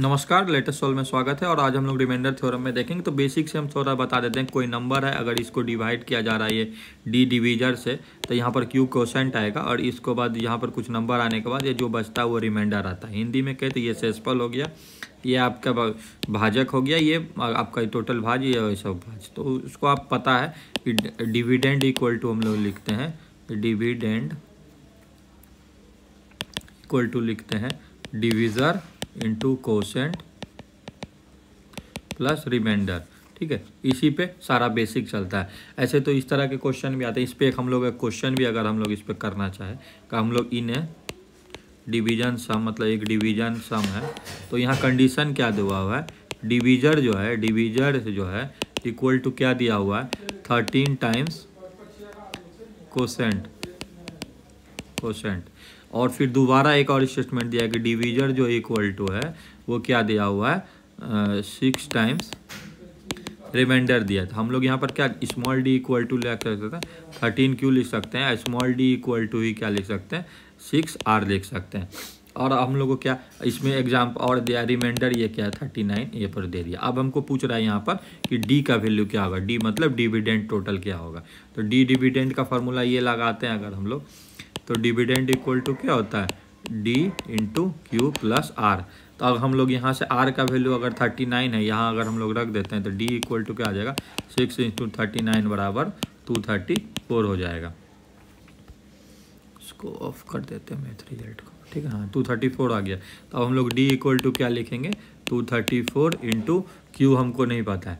नमस्कार, latest solve में स्वागत है। और आज हम लोग रिमाइंडर थ्योरम में देखेंगे। तो बेसिक से हम थोड़ा बता देते हैं। कोई नंबर है, अगर इसको डिवाइड किया जा रहा है ये डी डिवीजर से, तो यहाँ पर क्यू क्वोशेंट आएगा और इसको बाद यहाँ पर कुछ नंबर आने के बाद ये जो बचता है वो रिमाइंडर आता है। हिंदी में कहे तो ये शेषफल हो गया, ये आपका भाजक हो गया, ये आपका टोटल भाज, ये वैसा भाज। तो उसको आप पता है कि डिविडेंड इक्वल टू हम लोग लिखते हैं, डिविडेंड इक्वल टू लिखते हैं divisor into quotient plus remainder. ठीक है, इसी पे सारा बेसिक चलता है। ऐसे तो इस तरह के क्वेश्चन भी आते हैं। इस पे एक हम लोग क्वेश्चन भी अगर हम लोग इस पे करना चाहे कि हम लोग इन डिवीजन सम, मतलब एक डिवीजन सम है, तो यहाँ कंडीशन क्या दिया हुआ है, डिवीजर जो है इक्वल टू क्या दिया हुआ है 13 टाइम्स कोसेंट। और फिर दोबारा एक और स्टेटमेंट दिया है कि डिवीजर जो इक्वल टू है वो क्या दिया हुआ है 6 टाइम्स रिमाइंडर दिया था। हम लोग यहाँ पर क्या स्मॉल डी इक्वल टू लिख सकते हैं 13 क्यू लिख सकते हैं, स्मॉल डी इक्वल टू ही क्या लिख सकते हैं 6 आर लिख सकते हैं। और हम लोग को क्या इसमें एग्जाम्पल और दिया, रिमाइंडर ये क्या है 39 ये पर दे दिया। अब हमको पूछ रहा है यहाँ पर कि डी का वैल्यू क्या होगा, डी मतलब डिविडेंड टोटल क्या होगा। तो डी डिविडेंड का फॉर्मूला ये लगाते हैं अगर हम लोग, तो डिविडेंड इक्वल टू क्या होता है D into Q plus R. तो अब हम लोग यहाँ से आर का वैल्यू अगर 39 है, यहाँ अगर हम लोग रख देते हैं तो डी इक्वल टू क्या आ जाएगा 6 इंटू 39 बराबर 234 हो जाएगा। इसको ऑफ कर देते हैं मैथ रिजल्ट को। ठीक है, हाँ 234 आ गया। तो अब हम लोग डी इक्वल टू क्या लिखेंगे 234 इंटू क्यू हमको नहीं पता है,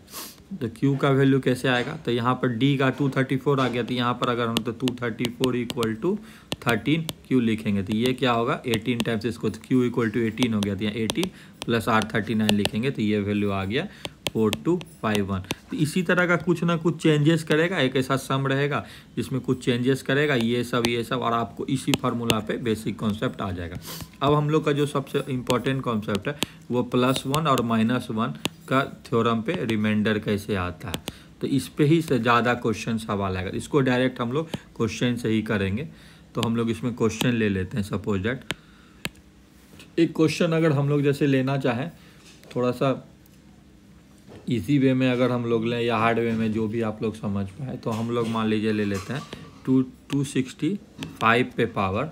तो Q का वैल्यू कैसे आएगा। तो यहाँ पर D का 234 आ गया, तो यहाँ पर अगर हम तो 234 इक्वल टू 13 Q लिखेंगे तो ये क्या होगा 18 टाइम्स इसको, तो Q इक्वल टू 18 हो गया, तो यहाँ 18 प्लस R 39 लिखेंगे तो ये वैल्यू आ गया 4251। तो इसी तरह का कुछ ना कुछ चेंजेस करेगा, एक ऐसा सम रहेगा जिसमें कुछ चेंजेस करेगा, ये सब और आपको इसी फार्मूला पे बेसिक कॉन्सेप्ट आ जाएगा। अब हम लोग का जो सबसे इम्पोर्टेंट कॉन्सेप्ट है वो +1 और -1 का थ्योरम पे रिमाइंडर कैसे आता है। तो इस पे ही से ज़्यादा क्वेश्चन सवाल आएगा। इसको डायरेक्ट हम लोग क्वेश्चन से ही करेंगे। तो हम लोग इसमें क्वेश्चन ले लेते हैं। सपोज दैट एक क्वेश्चन अगर हम लोग जैसे लेना चाहें थोड़ा सा इजी वे में अगर हम लोग लें या हार्ड वे में, जो भी आप लोग समझ पाए, तो हम लोग मान लीजिए ले लेते हैं 265 पे पावर,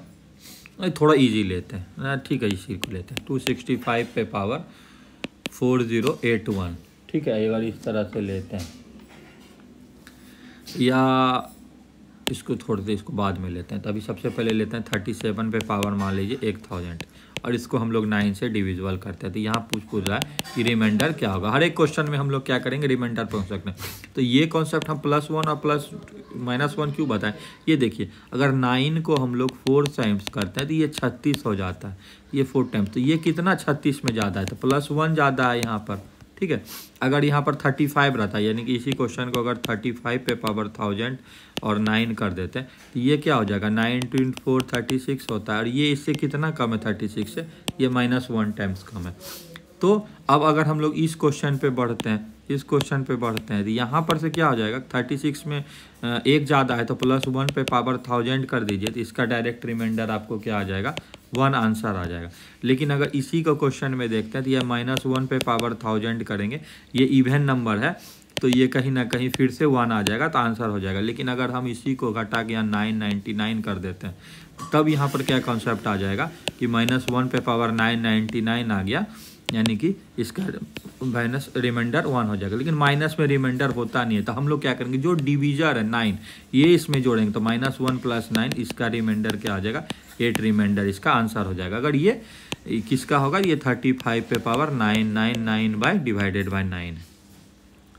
थोड़ा इजी लेते हैं, ठीक है इसी को लेते हैं 265 पे पावर 4081। ठीक है, अगर इस तरह से लेते हैं, या इसको थोड़ी देर इसको बाद में लेते हैं। तो अभी सबसे पहले लेते हैं 37 पे पावर मान लीजिए 1000, और इसको हम लोग 9 से डिविजिबल करते हैं। तो यहाँ पूछ रहा है कि रिमाइंडर क्या होगा। हर एक क्वेश्चन में हम लोग क्या करेंगे रिमाइंडर पूछ सकते हैं। तो ये कॉन्सेप्ट हम +1 और -1 क्यों बताएं, ये देखिए अगर 9 को हम लोग 4 टाइम्स करते हैं तो ये 36 हो जाता है, ये 4 टाइम्स, तो ये कितना 36 में ज़्यादा है, तो +1 ज़्यादा है यहाँ पर। ठीक है, अगर यहाँ पर 35 रहता है, यानी कि इसी क्वेश्चन को अगर 35 पे पावर 1000 और 9 कर देते हैं तो ये क्या हो जाएगा 9 × 4 36 होता है, और ये इससे कितना कम है 36 से, ये -1 टाइम्स कम है। तो अब अगर हम लोग इस क्वेश्चन पे बढ़ते हैं, तो यहाँ पर से क्या हो जाएगा 36 में एक ज़्यादा है, तो +1 पे पावर 1000 कर दीजिए, तो इसका डायरेक्ट रिमाइंडर आपको क्या आ जाएगा 1 आंसर आ जाएगा। लेकिन अगर इसी को क्वेश्चन में देखते हैं तो ये -1 पे पावर 1000 करेंगे, ये इवन नंबर है तो ये कहीं ना कहीं फिर से 1 आ जाएगा, तो आंसर हो जाएगा। लेकिन अगर हम इसी को घटा के यहाँ 999 कर देते हैं, तब यहाँ पर क्या कॉन्सेप्ट आ जाएगा कि -1 पे पावर 999 आ गया, यानी कि इसका माइनस रिमाइंडर 1 हो जाएगा। लेकिन माइनस में रिमाइंडर होता नहीं है, तो हम लोग क्या करेंगे जो डिवीजर है 9 ये इसमें जोड़ेंगे, तो -1 + 9 इसका रिमाइंडर क्या आ जाएगा 8 रिमाइंडर इसका आंसर हो जाएगा। अगर ये किसका होगा, ये 35 पे पावर 999 डिवाइडेड बाय 9।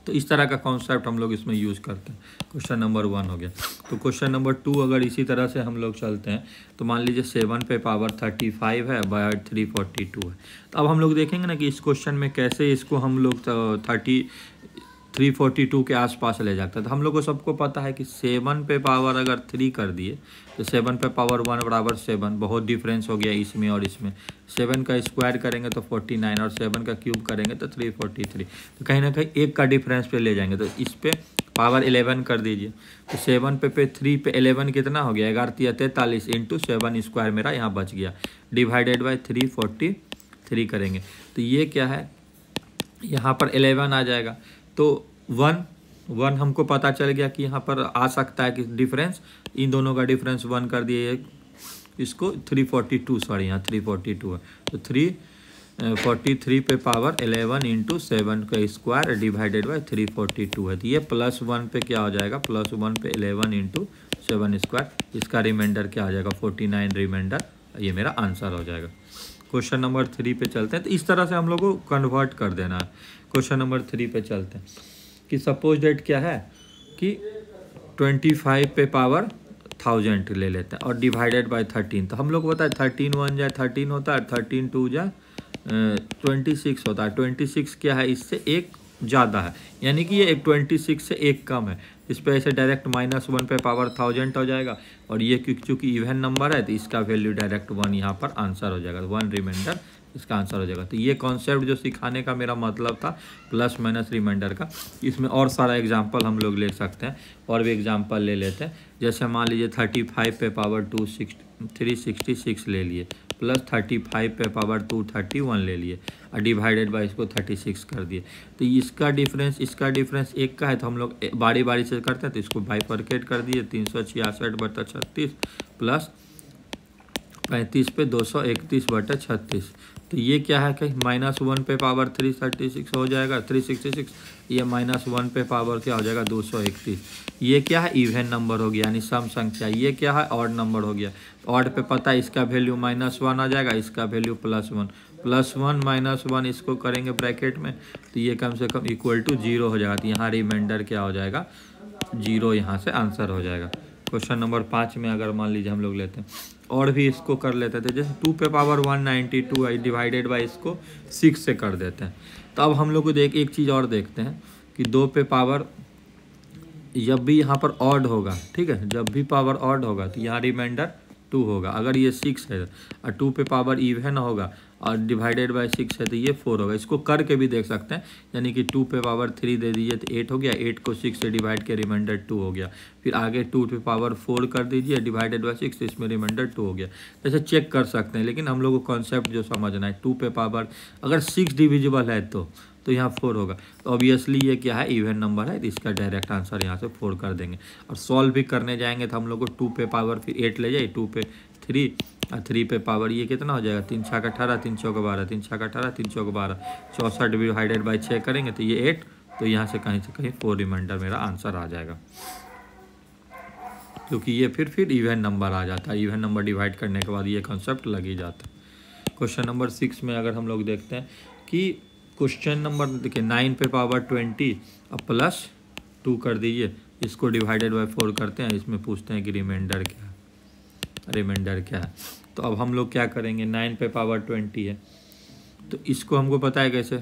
तो इस तरह का कॉन्सेप्ट हम लोग इसमें यूज़ करते हैं। क्वेश्चन नंबर 1 हो गया। तो क्वेश्चन नंबर 2 अगर इसी तरह से हम लोग चलते हैं, तो मान लीजिए 7 पे पावर 35 है बाय 342 है। तो अब हम लोग देखेंगे ना कि इस क्वेश्चन में कैसे इसको हम लोग 342 के आसपास ले जाता है। तो हम लोग को सबको पता है कि 7 पे पावर अगर 3 कर दिए तो 7 पे पावर 1 बराबर 7, बहुत डिफरेंस हो गया इसमें और इसमें। 7 का स्क्वायर करेंगे तो 49 और 7 का क्यूब करेंगे तो 343, तो कहीं ना कहीं एक का डिफरेंस पे ले जाएंगे। तो इस पे पावर 11 कर दीजिए, तो 7 पे 3 पे 11 कितना हो गया 11 × 43 इंटू 7 स्क्वायर मेरा यहाँ बच गया, डिवाइडेड बाई 343। 3 करेंगे तो ये क्या है, यहाँ पर 11 आ जाएगा। तो 1 हमको पता चल गया कि यहाँ पर आ सकता है कि डिफरेंस, इन दोनों का डिफरेंस 1 कर दिए, इसको 342, सॉरी यहाँ 342 है, तो 343 पे पावर 11 इंटू 7 का स्क्वायर डिवाइडेड बाई 342 है। तो ये +1 पे क्या हो जाएगा, +1 पे 11 इंटू 7 स्क्वायर, इसका रिमाइंडर क्या आ जाएगा 49 रिमाइंडर, ये मेरा आंसर हो जाएगा। क्वेश्चन नंबर 3 पे चलते हैं। तो इस तरह से हम लोग को कन्वर्ट कर देना है। क्वेश्चन नंबर 3 पे चलते हैं कि सपोज डेट क्या है कि 25 पे पावर 1000 ले लेते हैं और डिवाइडेड बाय 13। तो हम लोग को पता है 13 1 जाए 13 होता है, 13 2 जाए 26 होता है। 26 क्या है, इससे एक ज़्यादा है, यानी कि ये एक 26 से एक कम है। इस पर ऐसे डायरेक्ट -1 पे पावर 1000 हो जाएगा, और ये क्योंकि इवन नंबर है तो इसका वैल्यू डायरेक्ट 1 यहाँ पर आंसर हो जाएगा, 1 रिमाइंडर इसका आंसर हो जाएगा। तो ये कॉन्सेप्ट जो सिखाने का मेरा मतलब था प्लस माइनस रिमाइंडर का, इसमें और सारा एग्जांपल हम लोग ले सकते हैं, और भी एग्जांपल ले लेते हैं। जैसे मान लीजिए 35 पे पावर 366 ले लिए, प्लस 35 पे पावर 231 ले लिए, और डिवाइडेड बाय इसको 36 कर दिए। तो इसका डिफरेंस एक का है, तो हम लोग बारी बारी से करते हैं। तो इसको बाइफरकेट कर दिए, 366/36 प्लस 35 पे 231/36। तो ये क्या है कि -1 पे पावर 336 हो जाएगा, 366, ये -1 पे पावर क्या हो जाएगा 231। ये क्या है, इवन नंबर हो गया, यानी सम संख्या। ये क्या है, ऑड नंबर हो गया। ऑड पे पता है इसका वैल्यू -1 आ जाएगा, इसका वैल्यू +1, +1 -1 इसको करेंगे ब्रैकेट में, तो ये कम से कम इक्वल टू 0 हो जाएगा। तो यहाँ रिमाइंडर क्या हो जाएगा, 0 यहाँ से आंसर हो जाएगा। क्वेश्चन नंबर 5 में अगर मान लीजिए हम लोग लेते हैं और भी इसको कर लेते थे, जैसे 2 पे पावर 192 है, डिवाइडेड बाय इसको 6 से कर देते हैं। तो अब हम लोग को एक चीज़ और देखते हैं कि 2 पे पावर जब भी यहाँ पर ऑड होगा, ठीक है, जब भी पावर ऑड होगा तो यहाँ रिमाइंडर 2 होगा। अगर ये 6 है और 2 पे पावर इवन होगा और डिवाइडेड बाय 6 है तो ये 4 होगा। इसको करके भी देख सकते हैं, यानी कि 2 पे पावर 3 दे दीजिए तो 8 हो गया, 8 को 6 से डिवाइड किया, रिमाइंडर 2 हो गया। फिर आगे 2 पे पावर 4 कर दीजिए, डिवाइडेड बाय 6, इसमें रिमाइंडर 2 हो गया। जैसे चेक कर सकते हैं, लेकिन हम लोग को कॉन्सेप्ट जो समझना है, 2 पे पावर अगर 6 डिविजिबल है तो यहाँ 4 होगा। तो ऑब्वियसली ये क्या है, इवन नंबर है, तो इसका डायरेक्ट आंसर यहाँ से 4 कर देंगे। और सॉल्व भी करने जाएंगे तो हम लोग को 2 पे पावर फिर 8 ले जाए, 2 पे 3 और 3 पे पावर ये कितना हो जाएगा, 3 छक 18, 3 चौक 12, 3 छक 18, 3 चौक 12, 64 डिवाइडेड बाई 6 करेंगे तो ये 8, तो यहाँ से कहीं 4 रिमाइंडर मेरा आंसर आ जाएगा, क्योंकि ये फिर इवन नंबर आ जाता है। इवन नंबर डिवाइड करने के बाद ये कॉन्सेप्ट लग ही जाता है। क्वेश्चन नंबर 6 में अगर हम लोग देखते हैं कि क्वेश्चन नंबर देखिए 9 पे पावर 20 और +2 कर दीजिए, इसको डिवाइडेड बाय 4 करते हैं। इसमें पूछते हैं कि रिमाइंडर क्या है। तो अब हम लोग क्या करेंगे, 9 पे पावर 20 है तो इसको हमको पता है कैसे,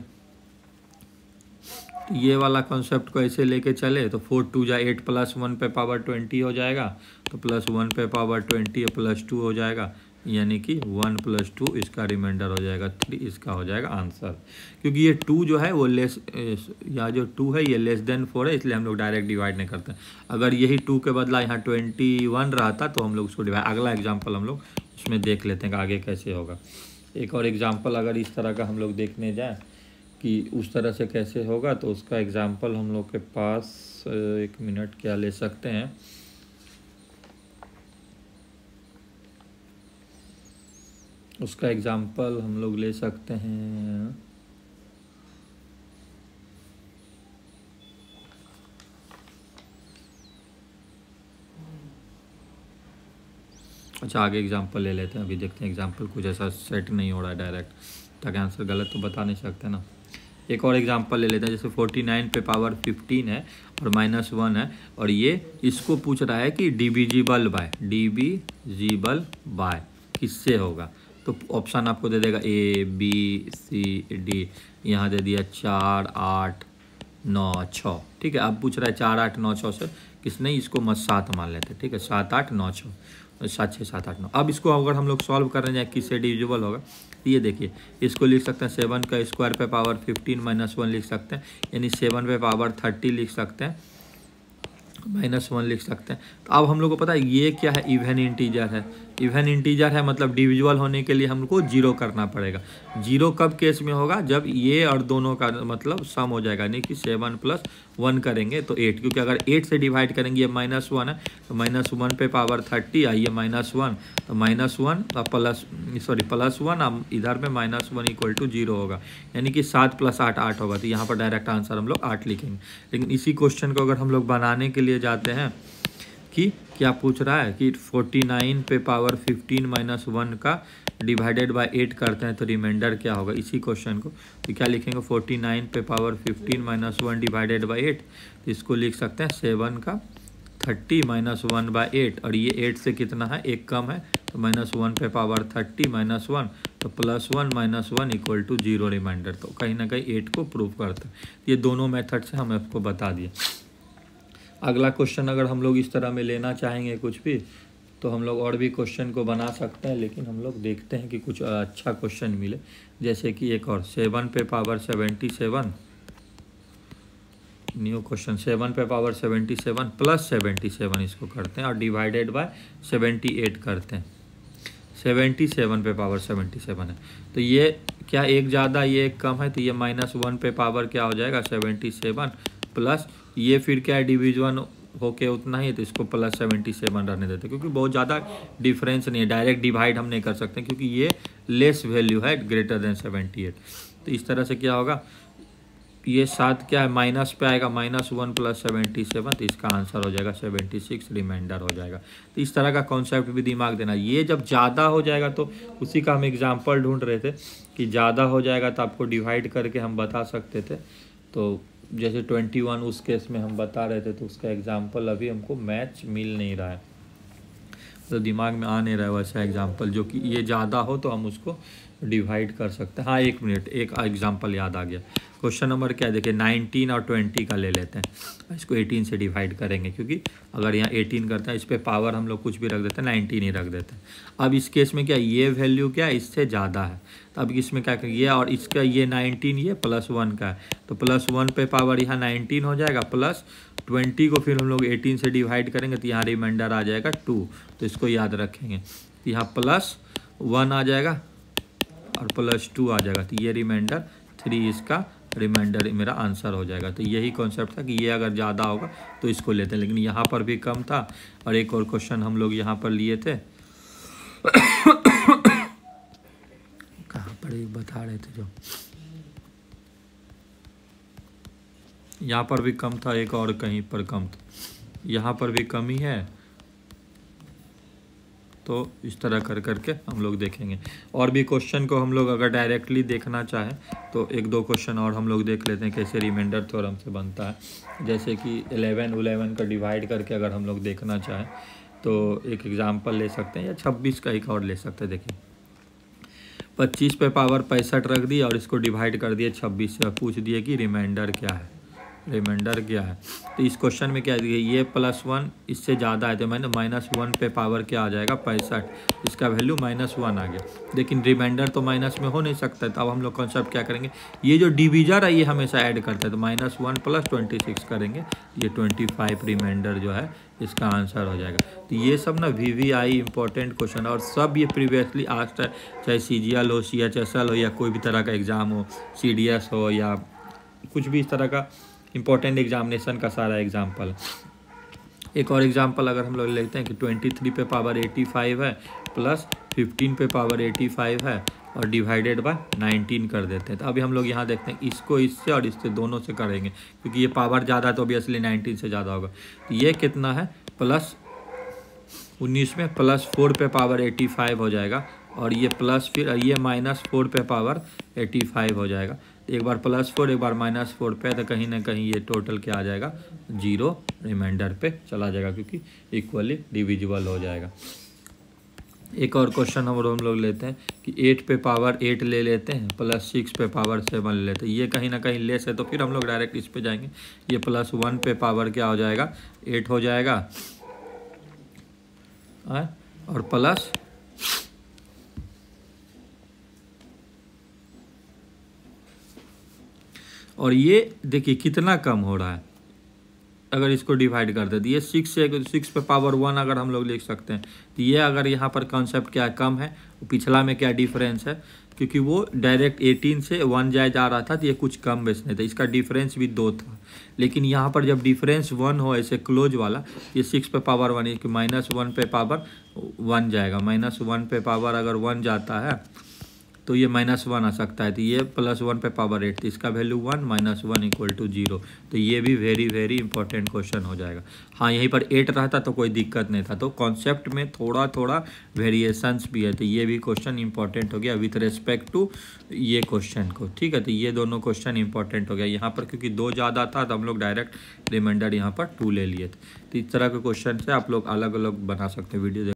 तो ये वाला कॉन्सेप्ट को ऐसे लेके चले तो 4 2 जा 8 +1 पे पावर 20 हो जाएगा, तो +1 पे पावर 20 +2 हो जाएगा, यानी कि 1 + 2 इसका रिमाइंडर हो जाएगा 3, इसका हो जाएगा आंसर। क्योंकि ये 2 जो है वो लेस, या जो 2 है ये <4 है, इसलिए हम लोग डायरेक्ट डिवाइड नहीं करते। अगर यही 2 के बदला यहाँ 21 रहता तो हम लोग उसको डिवाइड, अगला एग्जाम्पल हम लोग उसमें देख लेते हैं कि आगे कैसे होगा। एक और एग्जाम्पल अगर इस तरह का हम लोग देखने जाए कि उस तरह से कैसे होगा, तो उसका एग्जाम्पल हम लोग के पास 1 मिनट क्या ले सकते हैं, उसका एग्जाम्पल हम लोग ले सकते हैं अच्छा, आगे एग्जाम्पल ले लेते हैं। अभी देखते हैं एग्जाम्पल कुछ ऐसा सेट नहीं हो रहा है डायरेक्ट, ताकि आंसर गलत तो बता नहीं सकते ना। एक और एग्जांपल ले लेते हैं, जैसे 49 पे पावर 15 है और -1 है, और ये इसको पूछ रहा है कि डिविजिबल बाय किससे होगा। तो ऑप्शन आपको दे देगा A B C D, यहाँ दे दिया 4 8 9 6, ठीक है। अब पूछ रहा है 4 8 9 6 से किसने, इसको 7 मान लेते हैं, ठीक है, 7 8 9 6, 7 6 7 8 9। अब इसको अगर हम लोग सॉल्व करने जाए किससे डिविजिबल होगा, ये देखिए इसको लिख सकते हैं 7 का स्क्वायर पे पावर 15 -1 लिख सकते हैं, यानी 7 पे पावर 30 लिख सकते हैं, -1 लिख सकते हैं। तो अब हम लोग को पता है ये क्या है, इवन इंटीजर है, इवन इंटीजर है मतलब डिविजुअल होने के लिए हमको 0 करना पड़ेगा। 0 कब केस में होगा, जब ये और दोनों का मतलब सम हो जाएगा, नहीं कि 7 + 1 करेंगे तो 8, क्योंकि अगर 8 से डिवाइड करेंगे, ये -1 है तो -1 पे पावर 30 आई, ये -1 तो -1 +1 अब इधर में -1 = 0 होगा, यानी कि 7 + 8 8 होगा। तो यहाँ पर डायरेक्ट आंसर हम लोग 8 लिखेंगे। लेकिन इसी क्वेश्चन को अगर हम लोग बनाने के लिए जाते हैं कि क्या पूछ रहा है कि 49 पे पावर 15 - 1 का डिवाइडेड बाय 8 करते हैं तो रिमाइंडर क्या होगा। इसी क्वेश्चन को तो क्या लिखेंगे, 49 पे पावर 15 - 1 डिवाइडेड बाय 8, तो इसको लिख सकते हैं 7 का 30 - 1/8, और ये 8 से कितना है, 1 कम है तो -1 पे पावर 30 - 1 तो +1 - 1 = 0 रिमाइंडर। तो कहीं ना कहीं 8 को प्रूव करता है। ये दोनों मेथड से हम आपको बता दिए। अगला क्वेश्चन अगर हम लोग इस तरह में लेना चाहेंगे कुछ भी, तो हम लोग और भी क्वेश्चन को बना सकते हैं, लेकिन हम लोग देखते हैं कि कुछ अच्छा क्वेश्चन मिले। जैसे कि एक और 7 पे पावर 77, न्यू क्वेश्चन 7 पे पावर 77 + 77 इसको करते हैं और डिवाइडेड बाय 78 करते हैं। 77 पे पावर 77 है तो ये क्या एक ज़्यादा ये एक कम है, तो ये -1 पे पावर क्या हो जाएगा 77 प्लस ये फिर क्या है डिवीजन होके उतना ही है, तो इसको +77 रहने देते हैं, क्योंकि बहुत ज़्यादा डिफरेंस नहीं है। डायरेक्ट डिवाइड हम नहीं कर सकते क्योंकि ये लेस वैल्यू है ग्रेटर देन 78। तो इस तरह से क्या होगा, ये 7 क्या है माइनस पे आएगा, -1 + 77, तो इसका आंसर हो जाएगा 76 रिमाइंडर हो जाएगा। तो इस तरह का कॉन्सेप्ट भी दिमाग देना। ये जब ज़्यादा हो जाएगा तो उसी का हम एग्जांपल ढूंढ रहे थे कि ज़्यादा हो जाएगा तो आपको डिवाइड करके हम बता सकते थे। तो जैसे 21 उस केस में हम बता रहे थे, तो उसका एग्जाम्पल अभी हमको मैच मिल नहीं रहा है, तो दिमाग में आ नहीं रहा है वैसा एग्जाम्पल जो कि ये ज़्यादा हो तो हम उसको डिवाइड कर सकते हैं। हाँ 1 मिनट, एक एग्जाम्पल याद आ गया। क्वेश्चन नंबर क्या है, देखिए 19 और 20 का ले लेते हैं, इसको 18 से डिवाइड करेंगे, क्योंकि अगर यहाँ 18 करते हैं इस पर पावर हम लोग कुछ भी रख देते हैं, 19 ही रख देते हैं। अब इस केस में क्या ये वैल्यू क्या है इससे ज़्यादा है, तो अब इसमें क्या करेंगे, और इसका ये 19 ये +1 का है, तो +1 पे पावर यहाँ 19 हो जाएगा, प्लस 20 को फिर हम लोग 18 से डिवाइड करेंगे तो यहाँ रिमाइंडर आ जाएगा 2, तो इसको याद रखेंगे। तो यहाँ +1 आ जाएगा और +2 आ जाएगा, तो ये रिमाइंडर 3 इसका रिमाइंडर मेरा आंसर हो जाएगा। तो यही कॉन्सेप्ट था कि ये अगर ज़्यादा होगा तो इसको लेते हैं, लेकिन यहाँ पर भी कम था। और एक और क्वेश्चन हम लोग यहाँ पर लिए थे कहाँ पर एक बता रहे थे, जो यहाँ पर भी कम था, एक और कहीं पर कम था, यहाँ पर भी कमी है। तो इस तरह कर करके हम लोग देखेंगे। और भी क्वेश्चन को हम लोग अगर डायरेक्टली देखना चाहें तो 1-2 क्वेश्चन और हम लोग देख लेते हैं कैसे रिमाइंडर थ्योरम से बनता है। जैसे कि 11 का डिवाइड करके अगर हम लोग देखना चाहें तो एक एग्जांपल ले सकते हैं, या 26 का एक और ले सकते हैं। देखिए 25 पे पावर 65 रख दिया और इसको डिवाइड कर दिए 26 से, पूछ दिए कि रिमाइंडर क्या है, रिमाइंडर क्या है। तो इस क्वेश्चन में क्या है, ये +1 इससे ज़्यादा है तो मैंने -1 पे पावर क्या आ जाएगा 65, इसका वैल्यू -1 आ गया, लेकिन रिमाइंडर तो माइनस में हो नहीं सकता है। तो अब हम लोग कॉन्सेप्ट क्या करेंगे, ये जो डिविजर है ये हमेशा ऐड करता है, तो -1 + 26 करेंगे, ये 25 रिमाइंडर जो है इसका आंसर हो जाएगा। तो ये सब ना VVI इंपॉर्टेंट क्वेश्चन, और सब ये प्रीवियसली आस्ट है, चाहे CGL हो, CHSL हो, या कोई भी तरह का एग्ज़ाम हो, CDS हो, या कुछ भी इस तरह का इंपॉर्टेंट एग्जामिनेशन का सारा एग्जाम्पल। एक और एग्जाम्पल अगर हम लोग लेते हैं कि 23 पे पावर 85 है प्लस 15 पे पावर 85 है और डिवाइडेड बाय 19 कर देते हैं। तो अभी हम लोग यहाँ देखते हैं इसको इससे और इससे दोनों से करेंगे, क्योंकि ये पावर ज़्यादा है तो ऑब्वियसली 19 से ज़्यादा होगा। तो ये कितना है, +19 में +4 पे पावर 85 हो जाएगा, और ये प्लस फिर ये -4 पे पावर 85 हो जाएगा। एक बार +4 एक बार -4 पे, तो कहीं ना कहीं ये टोटल क्या आ जाएगा 0 रिमाइंडर पे चला जाएगा, क्योंकि इक्वली डिविजिबल हो जाएगा। एक और क्वेश्चन हम लोग लेते हैं कि 8 पे पावर 8 ले लेते हैं प्लस 6 पे पावर 7 ले लेते हैं। ये कहीं ना कहीं लेस है तो फिर हम लोग डायरेक्ट इस पे जाएंगे। ये +1 पे पावर क्या हो जाएगा 8 हो जाएगा, और प्लस और ये देखिए कितना कम हो रहा है, अगर इसको डिवाइड कर दे तो ये 6 से 6 पे पावर 1 अगर हम लोग लिख सकते हैं। तो ये अगर यहाँ पर कॉन्सेप्ट क्या कम है, पिछला में क्या डिफरेंस है, क्योंकि वो डायरेक्ट 18 से 1 जाए जा रहा था तो ये कुछ कम बेस नहीं था, इसका डिफरेंस भी 2 था। लेकिन यहाँ पर जब डिफरेंस 1 हो ऐसे क्लोज वाला, ये 6 पे पावर 1 कि -1 पे पावर 1 जाएगा, -1 पे पावर अगर 1 जाता है तो ये -1 आ सकता है। तो ये +1 पे पावर 8, तो इसका वैल्यू 1 -1 = 0। तो ये भी वेरी वेरी इंपॉर्टेंट क्वेश्चन हो जाएगा। हाँ, यहीं पर 8 रहता तो कोई दिक्कत नहीं था। तो कॉन्सेप्ट में थोड़ा थोड़ा वेरिएशंस भी है, तो ये भी क्वेश्चन इंपॉर्टेंट हो गया विथ रिस्पेक्ट टू ये क्वेश्चन को। ठीक है, तो ये दोनों क्वेश्चन इंपॉर्टेंट हो गया। यहाँ पर क्योंकि 2 ज़्यादा था तो हम लोग डायरेक्ट रिमाइंडर यहाँ पर 2 ले लिए थे। तो इस तरह के क्वेश्चन से आप लोग अलग अलग बना सकते हैं वीडियो।